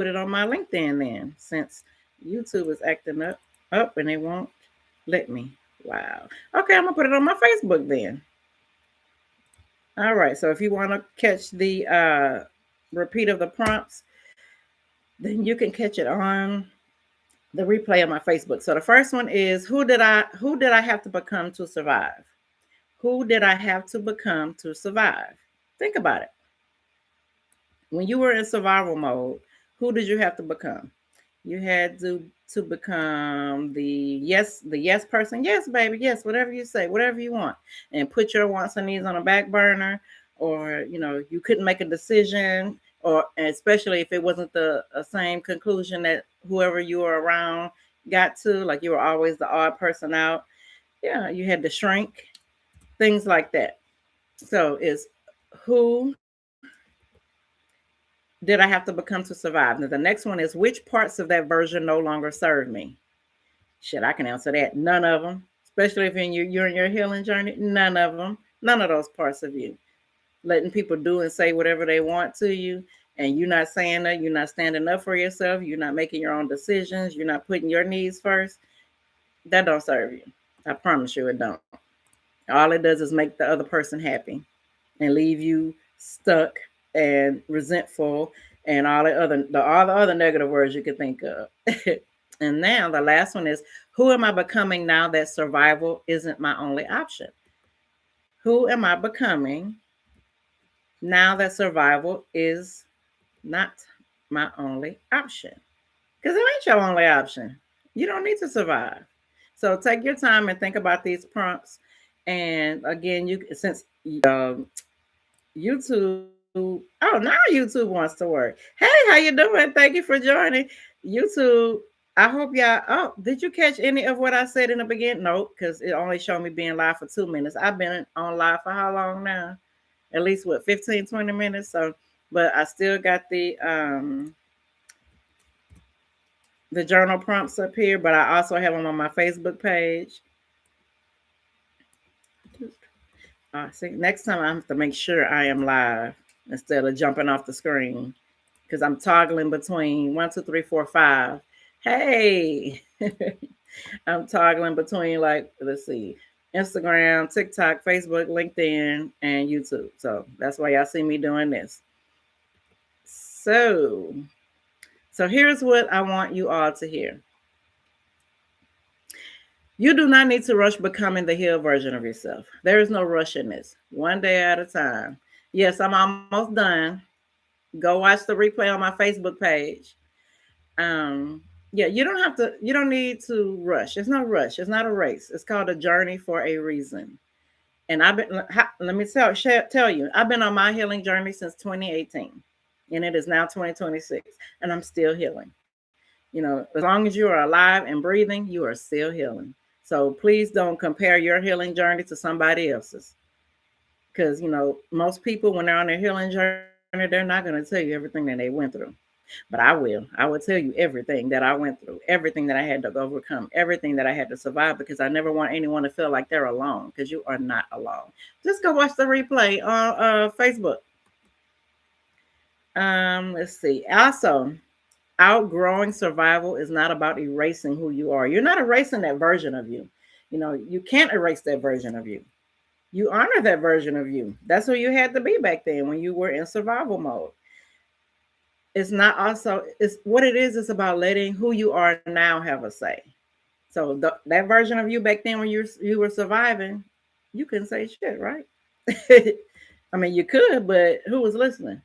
it on my LinkedIn then, since YouTube is acting up and they won't let me. Wow. Okay, I'm gonna put it on my Facebook then. All right. So if you want to catch the repeat of the prompts, then you can catch it on the replay on my Facebook. So the first one is who did I have to become to survive? Who did I have to become to survive? Think about it. When you were in survival mode, who did you have to become? You had to become the yes person. Yes, baby, yes, whatever you say, whatever you want. And put your wants and needs on a back burner, or you couldn't make a decision, or especially if it wasn't the same conclusion that whoever you were around got to, like you were always the odd person out. Yeah, you had to shrink, things like that. So it's who did I have to become to survive? Now, the next one is which parts of that version no longer serve me? Shit, I can answer that. None of them. Especially if you're in your healing journey. None of them. None of those parts of you. Letting people do and say whatever they want to you, and you're not saying that. You're not standing up for yourself. You're not making your own decisions. You're not putting your needs first. That don't serve you. I promise you, it don't. All it does is make the other person happy and leave you stuck and resentful and all the other negative words you could think of. And now the last one is who am I becoming now that survival isn't my only option? Who am I becoming now that survival is not my only option? Because it ain't your only option. You don't need to survive. So take your time and think about these prompts. And again, you since YouTube. Oh, now YouTube wants to work. Hey, how you doing? Thank you for joining. YouTube. I hope y'all. Oh, did you catch any of what I said in the beginning? No, because it only showed me being live for 2 minutes. I've been on live for how long now? At least what 15, 20 minutes. So, but I still got the journal prompts up here. But I also have them on my Facebook page. See, next time I have to make sure I am live instead of jumping off the screen because I'm toggling between 1, 2, 3, 4, 5. Hey, I'm toggling between like let's see, Instagram, TikTok, Facebook, LinkedIn, and YouTube. So that's why y'all see me doing this. So, so here's what I want you all to hear. You do not need to rush becoming the healed version of yourself. There is no rush in this. One day at a time. Yes, I'm almost done. Go watch the replay on my Facebook page. Um, yeah, you don't need to rush. It's no rush. It's not a race. It's called a journey for a reason. And let me tell you, I've been on my healing journey since 2018, and it is now 2026, and I'm still healing. As long as you are alive and breathing, you are still healing. So please don't compare your healing journey to somebody else's. Because, most people, when they're on their healing journey, they're not going to tell you everything that they went through. But I will. I will tell you everything that I went through, everything that I had to overcome, everything that I had to survive, because I never want anyone to feel like they're alone, because you are not alone. Just go watch the replay on Facebook. Let's see. Also, outgrowing survival is not about erasing who you are. You're not erasing that version of you. You can't erase that version of you. You honor that version of you. That's who you had to be back then when you were in survival mode. It's what it is. It's about letting who you are now have a say. So that version of you back then when you were surviving, you couldn't say shit, right? I mean, you could, but who was listening?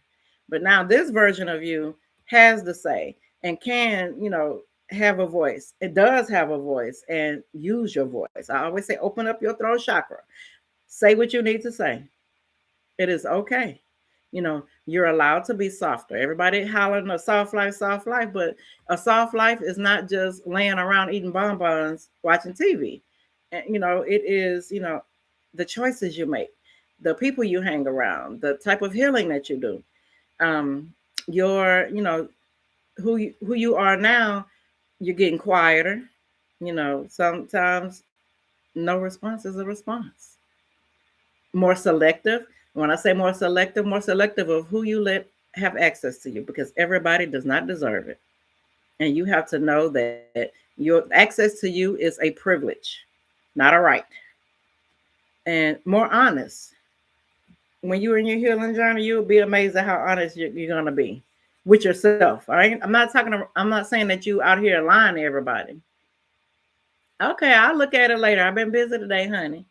But now this version of you has the say and can, have a voice. It does have a voice, and use your voice. I always say, open up your throat chakra. Say what you need to say. It is okay. You're allowed to be softer. Everybody hollering a soft life, but a soft life is not just laying around eating bonbons, watching TV. And, it is, the choices you make, the people you hang around, the type of healing that you do. Your, who you are now, you're getting quieter. Sometimes no response is a response. More selective. When I say more selective of who you let have access to you, because everybody does not deserve it. And you have to know that your access to you is a privilege, not a right. And more honest. When you're in your healing journey, you'll be amazed at how honest you're gonna be with yourself. All right. I'm not saying that you out here lying to everybody. Okay, I'll look at it later. I've been busy today, honey.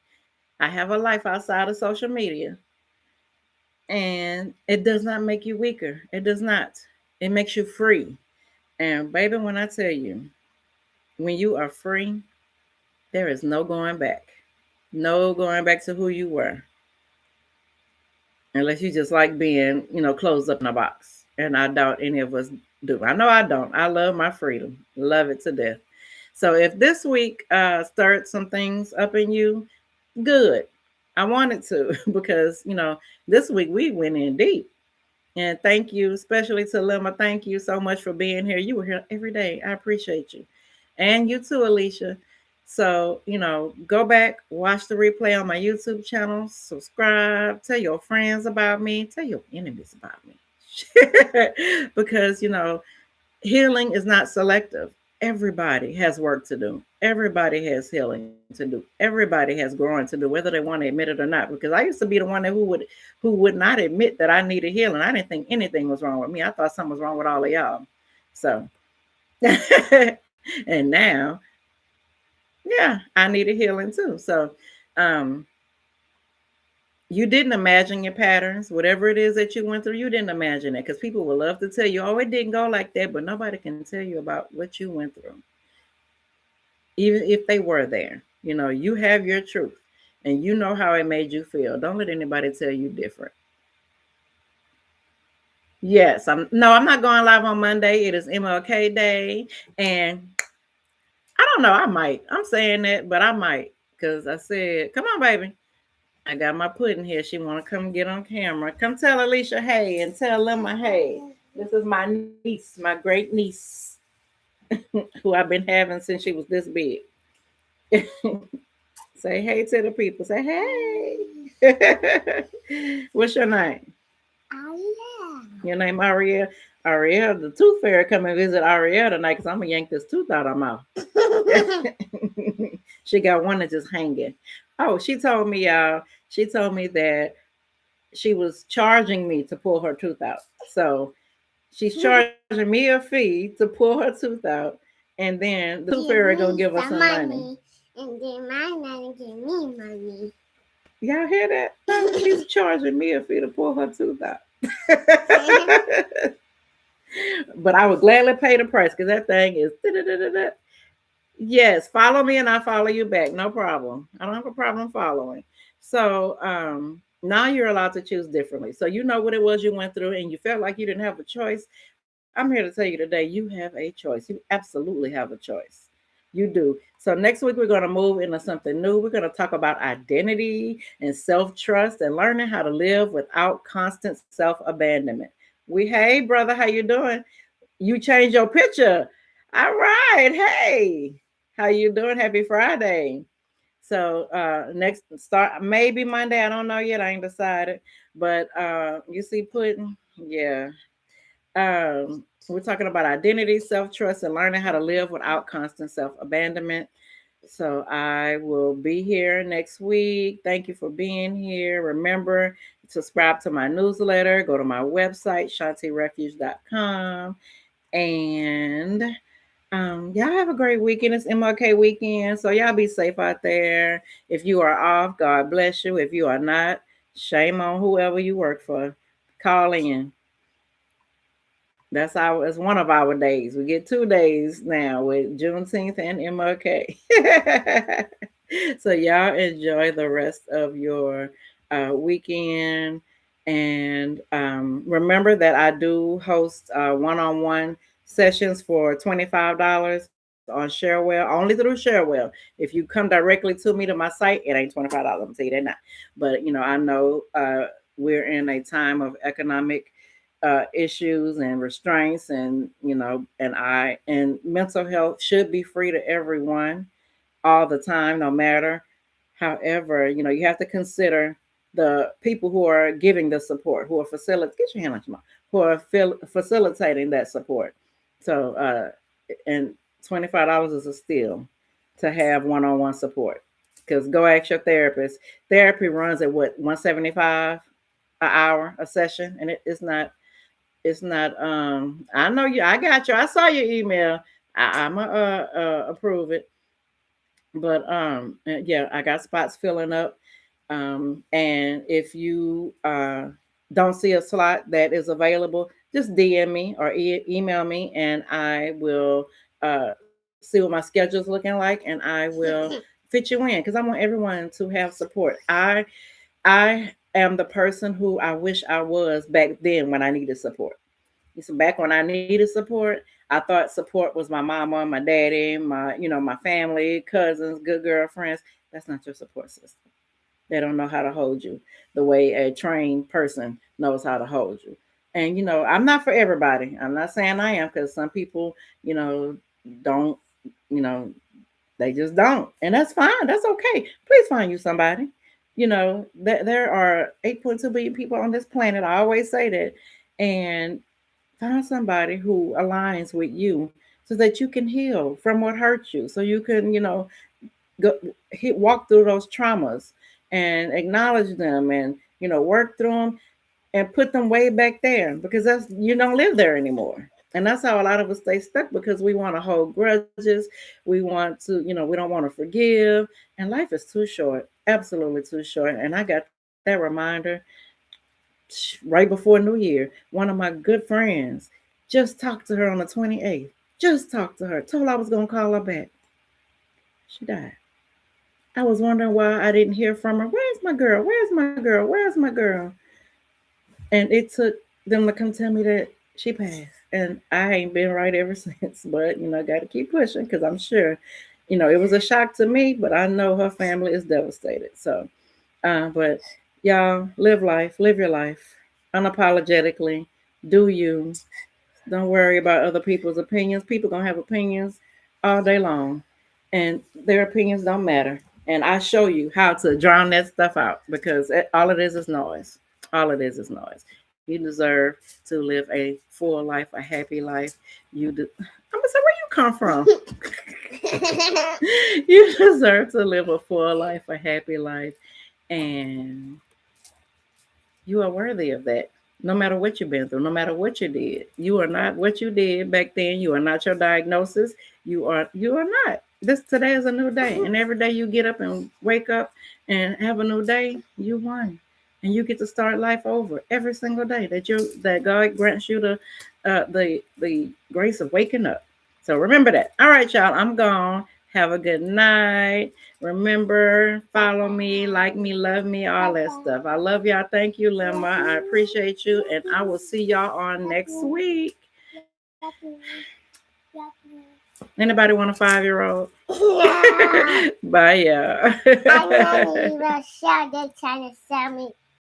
I have a life outside of social media. And it does not make you weaker. It does not. It makes you free. And baby, when I tell you, when you are free, there is no going back. No going back to who you were. Unless you just like being, closed up in a box. And I doubt any of us do. I know I don't. I love my freedom. Love it to death. So if this week stirred some things up in you, good. I wanted to because, this week we went in deep. And thank you, especially to Lima. Thank you so much for being here. You were here every day. I appreciate you. And you too, Alicia. So, go back, watch the replay on my YouTube channel, subscribe, tell your friends about me, tell your enemies about me. Because, healing is not selective. Everybody has work to do. Everybody has healing to do. Everybody has growing to do, whether they want to admit it or not. Because I used to be the one who would not admit that I needed healing. I didn't think anything was wrong with me. I thought something was wrong with all of y'all. So, and now, yeah, I needed healing too. So, um, you didn't imagine your patterns, whatever it is that you went through. You didn't imagine it, because people would love to tell you, oh, it didn't go like that, but nobody can tell you about what you went through, even if they were there. You have your truth, and you know how it made you feel. Don't let anybody tell you different. Yes, I'm not going live on Monday. It is MLK Day, and I don't know. I might. I'm saying that, but I might, because I said, "Come on, baby." I got my pudding here. She want to come get on camera. Come tell Alicia hey, and tell Lemma hey. This is my niece, my great niece, who I've been having since she was this big. Say hey to the people. Say hey. What's your name? Ariel. Your name Ariel? Ariel, the tooth fairy, come and visit Ariel tonight, because I'm going to yank this tooth out of her mouth. She got one that's just hanging. Oh, she told me that she was charging me to pull her tooth out. So she's charging me a fee to pull her tooth out, and then the tooth fairy gonna give us some money. And then my money give me money. Y'all hear that? She's charging me a fee to pull her tooth out. But I would gladly pay the price, because that thing is. Yes, follow me and I'll follow you back. No problem. I don't have a problem following. So now you're allowed to choose differently. So you know what it was you went through, and you felt like you didn't have a choice. I'm here to tell you today, you have a choice. You absolutely have a choice. You do. So next week we're going to move into something new. We're going to talk about identity and self-trust and learning how to live without constant self-abandonment. Hey brother, how you doing? You changed your picture. All right. Hey, how you doing? Happy Friday. So next start maybe Monday. I don't know yet. I ain't decided. But you see pudding? Yeah. We're talking about identity, self-trust, and learning how to live without constant self-abandonment. So I will be here next week. Thank you for being here. Remember, subscribe to my newsletter. Go to my website, shantirefuge.com. And y'all have a great weekend. It's MLK weekend. So y'all be safe out there. If you are off, God bless you. If you are not, shame on whoever you work for. Call in. It's one of our days. We get 2 days now with Juneteenth and MLK. So y'all enjoy the rest of your weekend. And remember that I do host one-on-one sessions for $25 on Sharewell, only through Sharewell. If you come directly to me to my site, it ain't $25. I'm gonna tell you that now. But I know we're in a time of economic issues and restraints, and and mental health should be free to everyone all the time, no matter. However, you have to consider the people who are giving the support, who are get your hand on your mouth, who are facilitating that support. So, and $25 is a steal to have one-on-one support. Because go ask your therapist. Therapy runs at what, 175 an hour a session, and it's not. I know you. I got you. I saw your email. I'm going approve it. But yeah, I got spots filling up. And if you don't see a slot that is available, just DM me or email me, and I will see what my schedule's looking like, and I will fit you in, because I want everyone to have support. I am the person who I wish I was back then when I needed support. So back when I needed support, I thought support was my mama, my daddy, my family, cousins, good girlfriends. That's not your support system. They don't know how to hold you the way a trained person knows how to hold you. And I'm not for everybody. I'm not saying I am, because some people, don't, you know, they just don't. And that's fine. That's okay. Please find you somebody. There are 8.2 billion people on this planet. I always say that. And find somebody who aligns with you so that you can heal from what hurt you. So you can, go walk through those traumas and acknowledge them, and work through them and put them way back there, because that's, you don't live there anymore. And that's how a lot of us stay stuck, because we want to hold grudges. We want to, we don't want to forgive. And life is too short, absolutely too short. And I got that reminder right before New Year. One of my good friends just talked to her on the 28th. Just talked to her. Told her I was going to call her back. She died. I was wondering why I didn't hear from her. Where's my girl? Where's my girl? Where's my girl? And it took them to come tell me that she passed. And I ain't been right ever since. But, I got to keep pushing, because I'm sure, it was a shock to me, but I know her family is devastated. So, but y'all, live your life unapologetically. Do you. Don't worry about other people's opinions. People gonna have opinions all day long, and their opinions don't matter. And I show you how to drown that stuff out, because all it is noise. All it is noise. You deserve to live a full life, a happy life. You do. I'm gonna say, where you come from? You deserve to live a full life, a happy life, and you are worthy of that. No matter what you've been through, no matter what you did, you are not what you did back then. You are not your diagnosis. You are not. This Today is a new day, and every day you get up and wake up and have a new day, you won, and you get to start life over every single day that God grants you the grace of waking up. So remember that. All right, y'all. I'm gone. Have a good night. Remember, follow me, like me, love me, all that stuff. I love y'all. Thank you, Lemma. I appreciate you. And I will see y'all on next week. Anybody want a 5-year-old? Yeah. Bye, y'all. I want to show. They're trying to sell me